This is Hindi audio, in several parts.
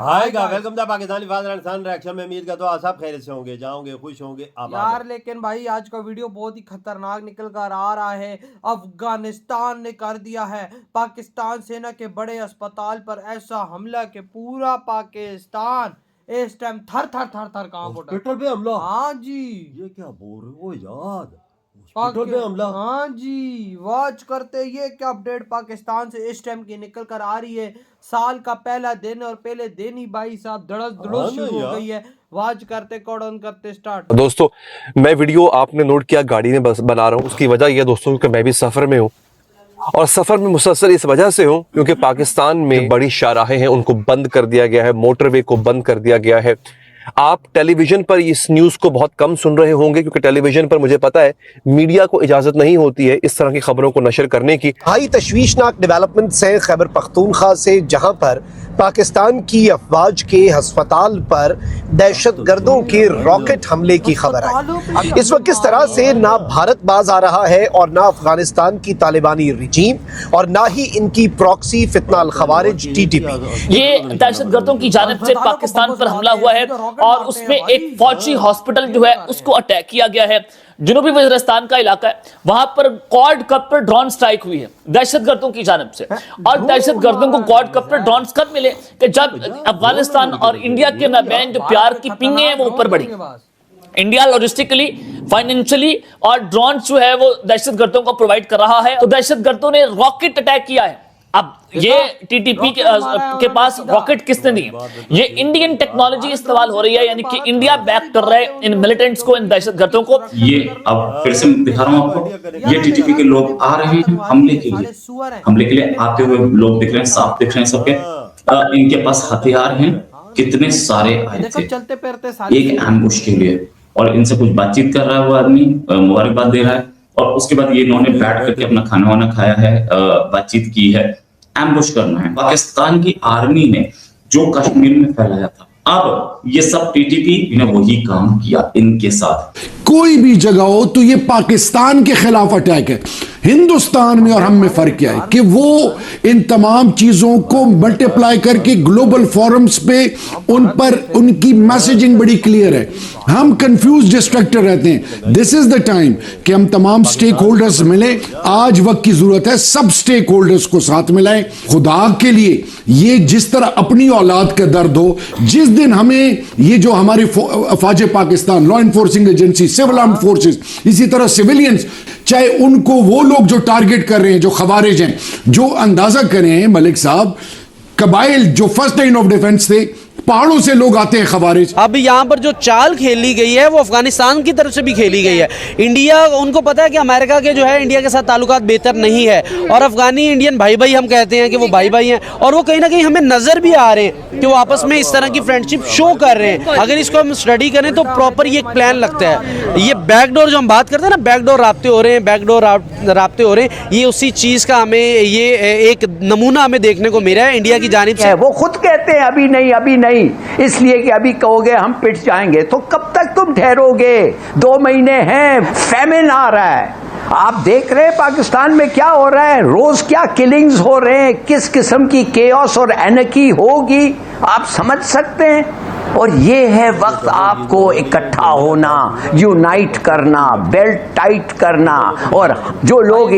Hi guys, welcome to Pakistani father and son reaction में। उम्मीद करता हूं आप सब खैरियत से होंगे, जाओगे खुश होंगे आबाद यार। लेकिन भाई आज का वीडियो बहुत ही खतरनाक निकल कर आ रहा है। अफगानिस्तान ने कर दिया है पाकिस्तान सेना के बड़े अस्पताल पर ऐसा हमला कि पूरा पाकिस्तान इस टाइम थर थर थर थर कांप उठा। हॉस्पिटल पे हमला। हाँ जी, ये क्या बोल रहे हो यार, हॉस्पिटल पे हमला। हाँ जी, वॉच करते ये क्या अपडेट पाकिस्तान से इस टाइम की निकल कर आ रही है। साल का पहला दिन और पहले दिन ही भाई साहब धड़स धड़स शुरू हो गई है। वॉच करते कॉर्डन करते स्टार्ट। दोस्तों, मैं वीडियो आपने नोट किया गाड़ी में बस बना रहा हूँ। उसकी वजह यह दोस्तों कि मैं भी सफ़र में हूँ और सफ़र में मुसलसल इस वजह से हूँ क्योंकि पाकिस्तान में बड़ी शाहराहें हैं, उनको बंद कर दिया गया है, मोटरवे को बंद कर दिया गया है। आप टेलीविजन पर इस न्यूज़ को बहुत कम सुन रहे होंगे क्योंकि टेलीविजन पर मुझे पता है मीडिया को इजाज़त नहीं होती है इस तरह की खबरों को नशर करने की। हाई तशवीशनाक डेवलपमेंट्स हैं खैबर पख्तूनख्वा से, जहां पर पाकिस्तान की अफवाज के अस्पताल पर दहशत गर्दों के रॉकेट हमले की खबर आई। इस वक्त किस तरह से ना भारत बाज आ रहा है और ना अफगानिस्तान की तालिबानी रिजीम और ना ही इनकी प्रॉक्सी फितना अल खवारिज TTP। ये दहशत गर्दों की जानिब से पाकिस्तान पर हमला हुआ है और उसमें एक फौजी हॉस्पिटल जो है उसको अटैक किया गया है। जनूबी वज़ीरिस्तान का इलाका है, वहां पर क्वाड कप पर ड्रोन स्ट्राइक हुई है दहशतगर्दों की जानिब से। और दहशतगर्दों को क्वाड कप पर ड्रोन कब मिले कि जब अफगानिस्तान और इंडिया के माबैन जो प्यार की पिंगे हैं वो ऊपर बढ़ी। इंडिया लॉजिस्टिकली, फाइनेंशियली और ड्रोन जो है वो दहशतगर्दों को प्रोवाइड कर रहा है। तो दहशतगर्दों ने रॉकेट अटैक किया है। अब ये TTP के पास रॉकेट किसने दिए? ये इंडियन टेक्नोलॉजी इस्तेमाल हो रही है, यानी कि इंडिया बैक कर रहा है इन मिलिटेंट्स को, इन दहशतगर्दों को। ये अब फिर से दिखा रहा हूं आपको, ये TTP के लोग आ रहे हैं हमले के लिए आते हुए लोग दिख रहे हैं, साफ दिख रहे हैं सबके। इनके पास हथियार हैं, कितने सारे आए थे एक एम्बुश के लिए, और इनसे कुछ बातचीत कर रहा है वो आदमी, मुबारकबाद दे रहा है। और उसके बाद ये इन्होंने बैठ करके अपना खाना वाना खाया है, बातचीत की है। एम्बुश करना है पाकिस्तान की आर्मी ने जो कश्मीर में फैलाया था। अब ये सब TTP ने वही काम किया इनके साथ। कोई भी जगह हो तो ये पाकिस्तान के खिलाफ अटैक है। हिंदुस्तान में और हम में फर्क क्या है कि वो इन तमाम चीजों को मल्टीप्लाई करके ग्लोबल फोरम्स पे उन पर उनकी मैसेजिंग बड़ी क्लियर है। हम कंफ्यूज डिस्ट्रैक्टेड रहते हैं। दिस इज द टाइम कि हम तमाम स्टेक होल्डर्स मिले। आज वक्त की जरूरत है, सब स्टेक होल्डर्स को साथ मिलाएं। खुदा के लिए ये जिस तरह अपनी औलाद का दर्द हो, जिस दिन हमें ये जो हमारी अफवाज Pakistan, law enforcing agency, civil arm forces, इसी तरह सिविलियंस, चाहे उनको वो लोग जो टारगेट कर रहे हैं, जो खवारिज हैं, जो अंदाजा करें मलिक साहब, कबाइल जो फर्स्ट लाइन ऑफ डिफेंस थे, पहाड़ों से लोग आते हैं खवारिज। अब यहाँ पर जो चाल खेली गई है वो अफगानिस्तान की तरफ से भी खेली गई है। इंडिया, उनको पता है कि अमेरिका के जो है इंडिया के साथ ताल्लुकात बेहतर नहीं है, और अफगानी इंडियन भाई भाई हम कहते हैं कि वो भाई भाई हैं, और वो कहीं ना कहीं हमें नजर भी आ रहे हैं कि वो आपस में इस तरह की फ्रेंडशिप शो कर रहे हैं। अगर इसको हम स्टडी करें तो प्रॉपर ये एक प्लान लगता है। ये बैकडोर जो हम बात करते हैं ना, बैकडोर राब्ते हो रहे हैं, बैकडोर राब्ते हो रहे हैं, ये उसी चीज का हमें ये एक नमूना हमें देखने को मिला है इंडिया की जानिब से। वो खुद कहते हैं अभी नहीं, इसलिए कि अभी कहोगे हम पिट जाएंगे, तो कब तक तुम ठहरोगे? 2 महीने हैं, फैमिन आ रहा है। आप देख रहे हैं पाकिस्तान में क्या हो रहा है, रोज क्या किलिंग्स हो रहे हैं, किस किस्म की केओस और एनर्की होगी, आप समझ सकते हैं। और ये है वक्त आपको इकट्ठा होना, यूनाइट करना, बेल्ट टाइट करना। और जो लोग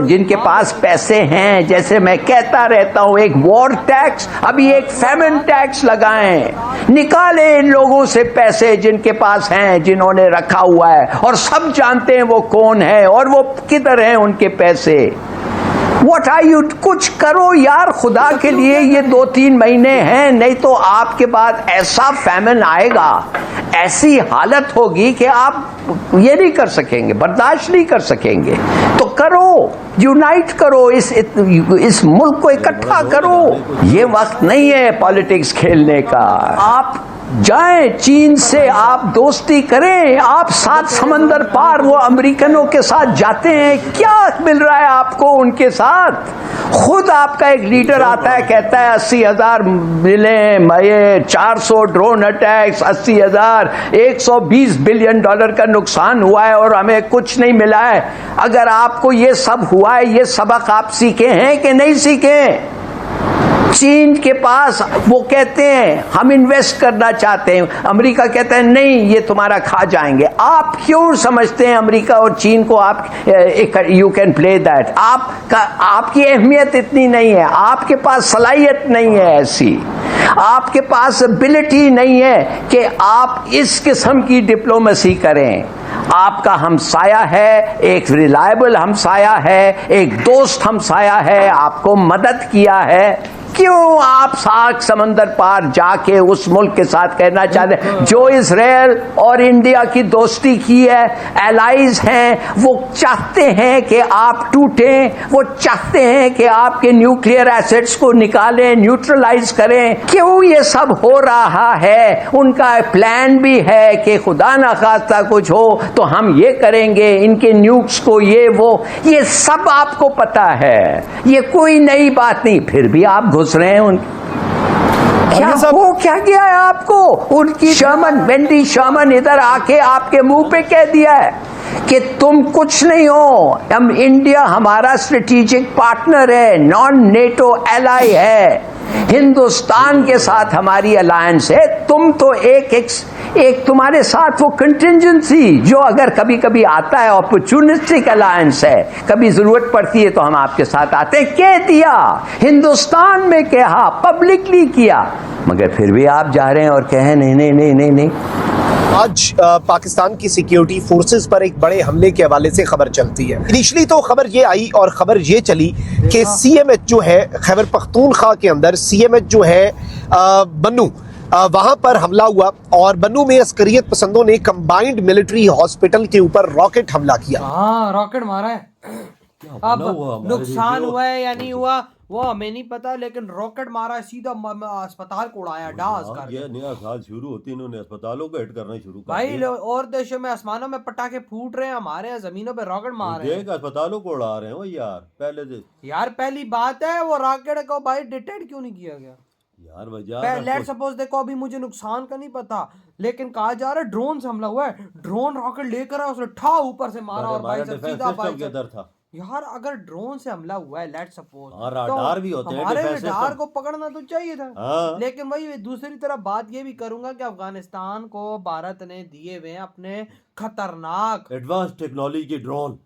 जिनके पास पैसे हैं, जैसे मैं कहता रहता हूं, एक वॉर टैक्स, अभी एक फैमिन टैक्स लगाएं, निकालें इन लोगों से पैसे जिनके पास हैं, जिन्होंने रखा हुआ है, और सब जानते हैं वो कौन है और वो किधर हैं उनके पैसे। What are you? कुछ करो यार खुदा के लिए, ये 2-3 महीने हैं, नहीं तो आपके बाद ऐसा फैमिन आएगा, ऐसी हालत होगी कि आप ये नहीं कर सकेंगे, बर्दाश्त नहीं कर सकेंगे। तो करो, यूनाइट करो, इस मुल्क को इकट्ठा करो। ये वक्त नहीं है पॉलिटिक्स खेलने का। आप जाएं चीन से, आप दोस्ती करें, आप 7 समंदर पार वो अमेरिकनों के साथ जाते हैं, क्या मिल रहा है आपको उनके साथ? खुद आपका एक लीडर आता है, कहता है 80,000 मिले, ये 400 ड्रोन अटैक्स, 80,000, $120 बिलियन का नुकसान हुआ है और हमें कुछ नहीं मिला है। अगर आपको ये सब हुआ है, ये सबक आप सीखे हैं कि नहीं सीखे? चीन के पास वो कहते हैं हम इन्वेस्ट करना चाहते हैं, अमेरिका कहता है नहीं ये तुम्हारा खा जाएंगे। आप क्यों समझते हैं अमेरिका और चीन को आप यू कैन प्ले दैट? आपकी अहमियत इतनी नहीं है, आपके पास सलाहियत नहीं है ऐसी, आपके पास एबिलिटी नहीं है कि आप इस किस्म की डिप्लोमेसी करें। आपका हमसाया है, एक रिलायबल हमसाया है, एक दोस्त हमसाया है, आपको मदद किया है। क्यों आप सार्क समंदर पार जाके उस मुल्क के साथ कहना चाहते हैं जो इजराइल और इंडिया की दोस्ती की है, एलाइज हैं, वो चाहते हैं कि आप टूटें, वो चाहते हैं कि आपके न्यूक्लियर एसेट्स को निकालें, न्यूट्रलाइज करें। क्यों ये सब हो रहा है? उनका प्लान भी है कि खुदा ना खास्ता कुछ हो तो हम ये करेंगे, इनके न्यूक्स को ये वो, ये सब आपको पता है, ये कोई नई बात नहीं। फिर भी आप घुस रहे हैं क्या हो क्या गया है आपको? उनकी शर्मन, वेंडी शर्मन इधर आके आपके मुंह पे कह दिया है कि तुम कुछ नहीं हो, हम इंडिया हमारा स्ट्रेटेजिक पार्टनर है, नॉन नेटो एलाई है, हिंदुस्तान के साथ हमारी अलायंस है। तुम तो एक तुम्हारे साथ वो कंटिजेंसी जो अगर कभी कभी आता है, अपॉर्चुनिस्टिक अलायंस है, कभी जरूरत पड़ती है तो हम आपके साथ आते हैं। कह दिया, हिंदुस्तान में कहा, पब्लिकली किया, मगर फिर भी आप जा रहे हैं और कहें नहीं नहीं नहीं नहीं नहीं। आज पाकिस्तान की सिक्योरिटी फोर्सेस पर एक बड़े हमले के हवाले से खबर चलती है। इनिशियली तो खबर ये आई और खबर ये चली कि CMH जो है खैबर पख्तूनख्वा के अंदर, CMH जो है बन्नू, वहां पर हमला हुआ और बन्नू में अस्करियत पसंदों ने कंबाइंड मिलिट्री हॉस्पिटल के ऊपर रॉकेट हमला किया। हाँ, रॉकेट मारा है। अब नुकसान हुआ है या नहीं हुआ वो हमें नहीं पता, लेकिन रॉकेट मारा है, सीधा अस्पताल को उड़ाया डास कर। ये नया साल शुरू होती इन्होंने अस्पतालों को हिट करना शुरू कर भाई और देशों में आसमानों में पटाखे फूट रहे हैं, हमारे यहाँ जमीनों पे रॉकेट मार रहे हैं, अस्पतालों को उड़ा रहे हैं वो यार। पहले से यार पहली बात है वो रॉकेट को भाई डिटेक्ट क्यों नहीं किया गया यार? वजह लेट सपोज देखो, अभी मुझे नुकसान का नहीं पता, लेकिन कहा जा रहा है ड्रोन से हमला हुआ है, ड्रोन रॉकेट लेकर आया, उसने ठा ऊपर से मारा और भाई साहब सीधा भाई था। यार अगर ड्रोन से हमला हुआ है, लेट सपोज, राडार भी होते हैं, हमारे रडार को पकड़ना तो चाहिए था। हाँ। लेकिन भाई दूसरी तरफ बात ये भी करूंगा कि अफगानिस्तान को भारत ने दिए हुए अपने खतरनाक एडवांस टेक्नोलॉजी के ड्रोन,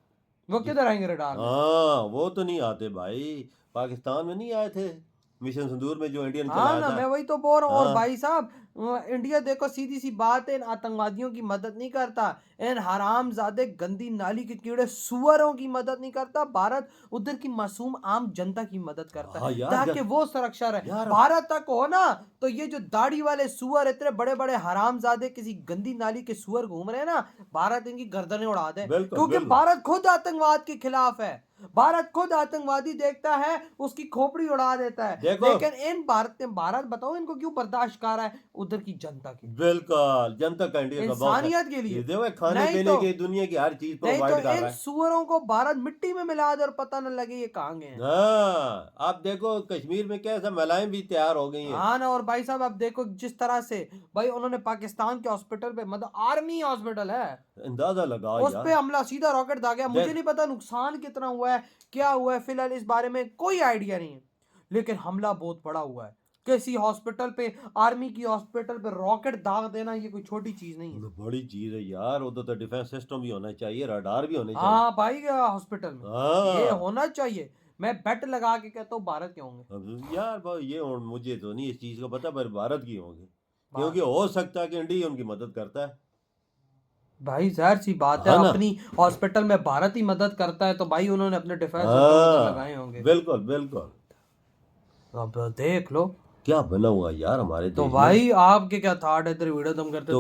वो किधर आएंगे रडार? हाँ वो तो नहीं आते भाई, पाकिस्तान में नहीं आए थे मिशन संदूर में जो इंडियन हाँ ना, मैं वही तो बोल रहा हूँ। और हाँ। भाई साहब इंडिया देखो सीधी सी बात है, इन आतंकवादियों की मदद नहीं करता, इन हरामजादे गंदी नाली के कीड़े सुअरों की मदद नहीं करता। भारत उधर की मासूम आम जनता की मदद करता हाँ है यार, ताकि वो सुरक्षा रहे। भारत तक हो ना तो ये जो दाढ़ी वाले सुअर इतने बड़े बड़े हरामजादे किसी गंदी नाली के सुअर घूम रहे हैं ना, भारत इनकी गर्दनें उड़ा दे, क्योंकि भारत खुद आतंकवाद के खिलाफ है। भारत खुद आतंकवादी देखता है उसकी खोपड़ी उड़ा देता है, लेकिन इन भारत बताओ इनको क्यों बर्दाश्त कर रहा है? उधर की जनता की, बिल्कुल जनता का, इंडिया का इंसानियत के लिए, देखो खाने पीने की दुनिया की हर चीज प्रोवाइड कर रहा है। इन सुअरों को भारत मिट्टी में मिला दे और पता न लगे ये कहाँ गए हैं। हाँ, आप देखो कश्मीर में कैसा महिलाएं भी तैयार हो गई हैं। हाँ ना, और भाई साहब आप देखो जिस तरह से भाई उन्होंने पाकिस्तान के हॉस्पिटल पे, मतलब आर्मी हॉस्पिटल है, अंदाजा लगाओ उस पे हमला, सीधा रॉकेट दागा। मुझे नहीं पता नुकसान कितना हुआ है, क्या हुआ है, फिलहाल इस बारे में कोई आइडिया नहीं है, लेकिन हमला बहुत बड़ा हुआ है। किसी हॉस्पिटल पे, आर्मी की हॉस्पिटल पे रॉकेट दाग देना ये कोई छोटी चीज नहीं है, बड़ी चीज है यार। उधर तो डिफेंस सिस्टम भी होना चाहिए, रडार भी होने चाहिए। हाँ भाई हॉस्पिटल में हाँ। ये होना चाहिए। मैं बेट लगा के कहता हूँ भारत के होंगे यार भाई ये मुझे तो नहीं इस चीज का पता, पर भारत की होंगे, क्योंकि हो सकता है कि इंडिया उनकी मदद करता है। भाई जाहिर सी बात है, अपनी हॉस्पिटल में भारत ही मदद करता है तो भाई उन्होंने अपने डिफेंस लगाए होंगे। बिल्कुल बिल्कुल। अब देख लो क्या बना हुआ यार हमारे तो भाई आपके क्या थॉट है? इधर वीडियो तुम करते तो